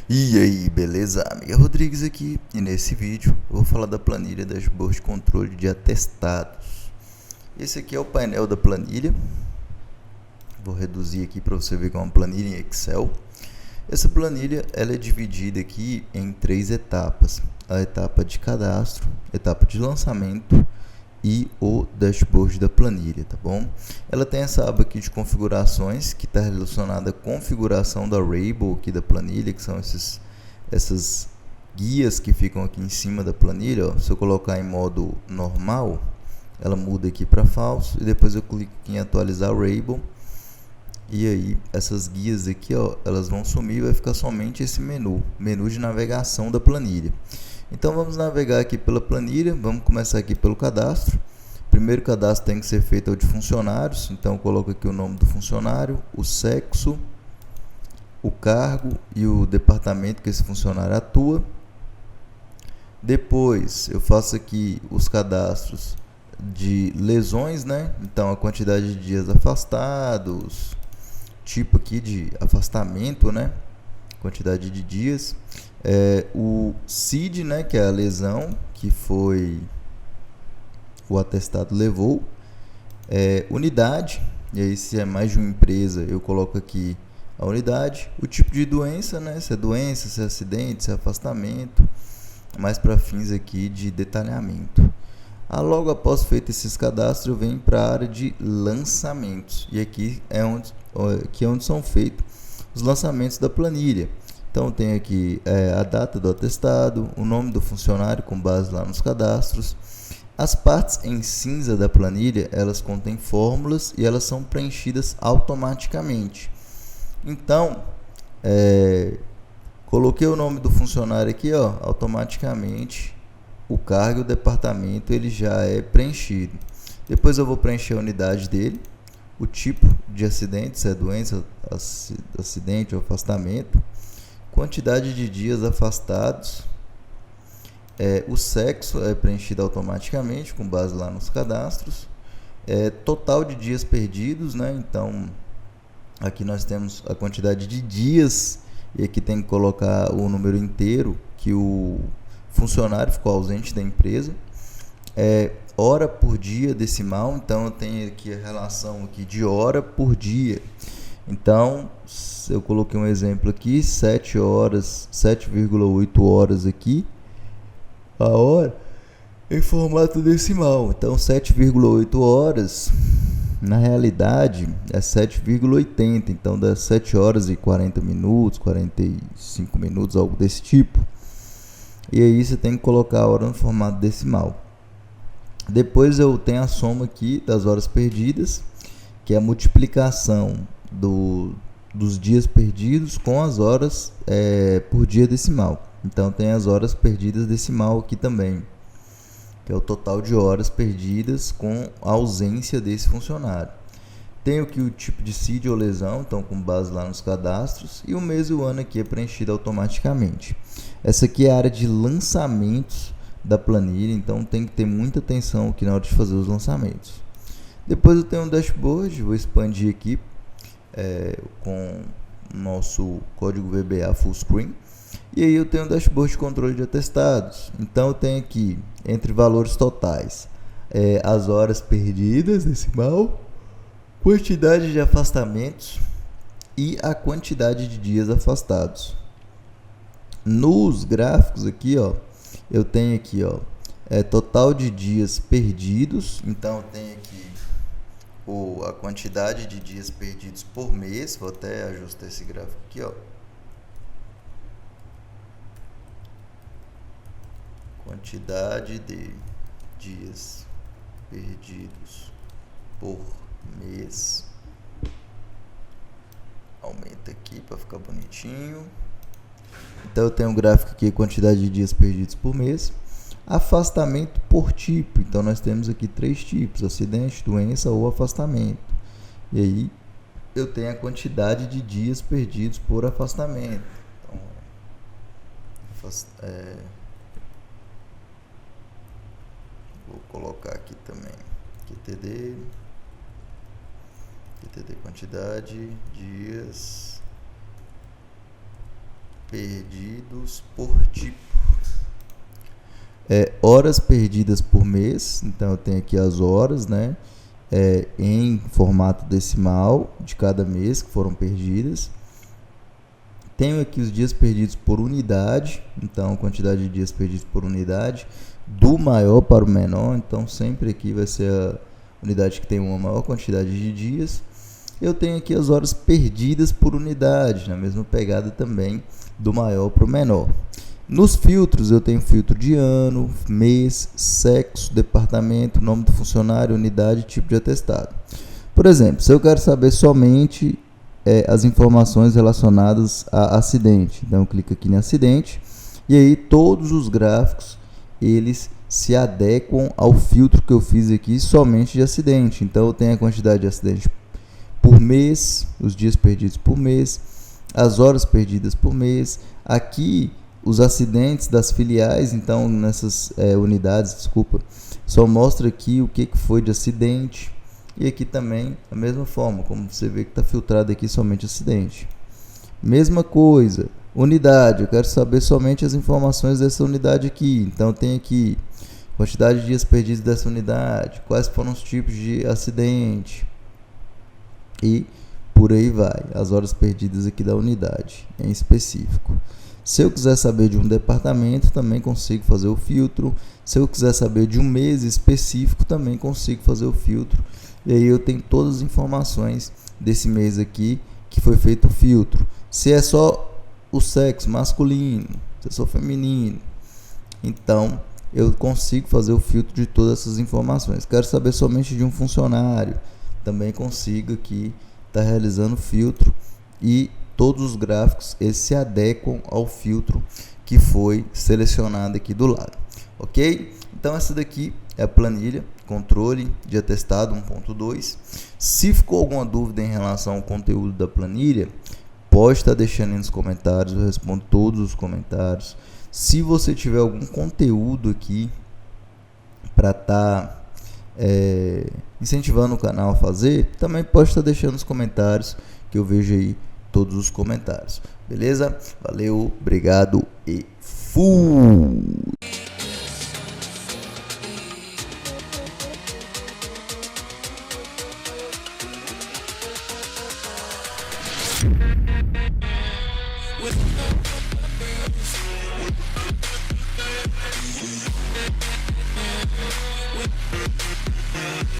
E aí, beleza? Miguel Rodrigues aqui, e nesse vídeo eu vou falar da planilha Dashboard de Controle de Atestados. Esse aqui é o painel da planilha. Vou reduzir aqui para você ver que é uma planilha em Excel. Essa planilha ela é dividida aqui em 3 etapas: a etapa de cadastro, etapa de lançamento e o dashboard da planilha, tá bom? Ela tem essa aba aqui de configurações que está relacionada à configuração da Rabel aqui da planilha, que são essas guias que ficam aqui em cima da planilha. Ó. Se eu colocar em modo normal, ela muda aqui para falso e depois eu clico aqui em atualizar Rabel. E aí essas guias aqui, ó, elas vão sumir e vai ficar somente esse menu de navegação da planilha. Então vamos navegar aqui pela planilha, vamos começar aqui pelo cadastro. Primeiro cadastro tem que ser feito é o de funcionários, então eu coloco aqui o nome do funcionário, o sexo, o cargo e o departamento que esse funcionário atua. Depois eu faço aqui os cadastros de lesões, né? Então a quantidade de dias afastados, tipo aqui de afastamento, né? Quantidade de dias, o CID, né, que é a lesão que foi o atestado levou, unidade, e aí se é mais de uma empresa eu coloco aqui a unidade, o tipo de doença, né, se é doença, se é acidente, se é afastamento, mais para fins aqui de detalhamento. Logo após feito esses cadastros eu venho para a área de lançamentos, e aqui é onde são feitos os lançamentos da planilha. Então tem aqui a data do atestado, o nome do funcionário com base lá nos cadastros. As partes em cinza da planilha, elas contêm fórmulas e elas são preenchidas automaticamente. Então, coloquei o nome do funcionário aqui, ó, automaticamente o cargo e o departamento ele já é preenchido. Depois eu vou preencher a unidade dele, o tipo de acidente, se é doença, acidente ou afastamento, quantidade de dias afastados, o sexo é preenchido automaticamente com base lá nos cadastros, total de dias perdidos, né? Então aqui nós temos a quantidade de dias e aqui tem que colocar o número inteiro que o funcionário ficou ausente da empresa, hora por dia decimal, então eu tenho aqui a relação aqui de hora por dia. Então eu coloquei um exemplo aqui, 7 horas, 7,8 horas aqui a hora em formato decimal. Então 7,8 horas na realidade é 7,80, então dá 7 horas e 40 minutos, 45 minutos, algo desse tipo. E aí você tem que colocar a hora no formato decimal. Depois eu tenho a soma aqui das horas perdidas, que é a multiplicação dos dias perdidos com as horas por dia decimal. Então tem as horas perdidas decimal aqui também, que é o total de horas perdidas com a ausência desse funcionário. Tenho aqui o tipo de CID ou lesão, então com base lá nos cadastros, e o mês e o ano aqui é preenchido automaticamente. Essa aqui é a área de lançamentos da planilha, então tem que ter muita atenção aqui na hora de fazer os lançamentos. Depois eu tenho um dashboard, vou expandir aqui com o nosso código VBA full screen. E aí eu tenho um dashboard de controle de atestados. Então eu tenho aqui, entre valores totais, as horas perdidas, decimal, quantidade de afastamentos e a quantidade de dias afastados. Nos gráficos aqui, ó, eu tenho aqui, ó, total de dias perdidos. Então eu tenho aqui a quantidade de dias perdidos por mês. Vou até ajustar esse gráfico aqui, ó. Quantidade de dias perdidos por mês. Aumenta aqui para ficar bonitinho. Então eu tenho um gráfico aqui, quantidade de dias perdidos por mês. Afastamento por tipo. Então nós temos aqui 3 tipos: acidente, doença ou afastamento. E aí eu tenho a quantidade de dias perdidos por afastamento. Então, vou colocar aqui também QTD quantidade dias perdidos por tipo. Horas perdidas por mês, então eu tenho aqui as horas, né, em formato decimal de cada mês que foram perdidas. Tenho aqui os dias perdidos por unidade, então quantidade de dias perdidos por unidade, do maior para o menor, então sempre aqui vai ser a unidade que tem uma maior quantidade de dias. Eu tenho aqui as horas perdidas por unidade, na mesma pegada também, do maior para o menor. Nos filtros eu tenho filtro de ano, mês, sexo, departamento, nome do funcionário, unidade, tipo de atestado. Por exemplo, se eu quero saber somente as informações relacionadas a acidente, então eu clico aqui em acidente e aí todos os gráficos eles se adequam ao filtro que eu fiz aqui somente de acidente. Então eu tenho a quantidade de acidente por mês, os dias perdidos por mês, as horas perdidas por mês. Aqui os acidentes das filiais, então nessas unidades, só mostra aqui o que foi de acidente. E aqui também a mesma forma, como você vê que está filtrado aqui somente acidente. Mesma coisa, unidade, eu quero saber somente as informações dessa unidade aqui. Então tem aqui quantidade de dias perdidos dessa unidade, quais foram os tipos de acidente e por aí vai, as horas perdidas aqui da unidade em específico. Se eu quiser saber de um departamento, também consigo fazer o filtro. Se eu quiser saber de um mês específico, também consigo fazer o filtro. E aí eu tenho todas as informações desse mês aqui que foi feito o filtro. Se é só o sexo masculino, se é só feminino, então eu consigo fazer o filtro de todas essas informações. Quero saber somente de um funcionário, também consigo aqui estar realizando o filtro e todos os gráficos eles se adequam ao filtro que foi selecionado aqui do lado, ok? Então essa daqui é a planilha controle de atestado 1.2. Se ficou alguma dúvida em relação ao conteúdo da planilha, pode estar deixando aí nos comentários, eu respondo todos os comentários. Se você tiver algum conteúdo aqui para estar incentivando o canal a fazer, também pode estar deixando nos comentários, que eu vejo aí todos os comentários. Beleza? Valeu, obrigado e fui! With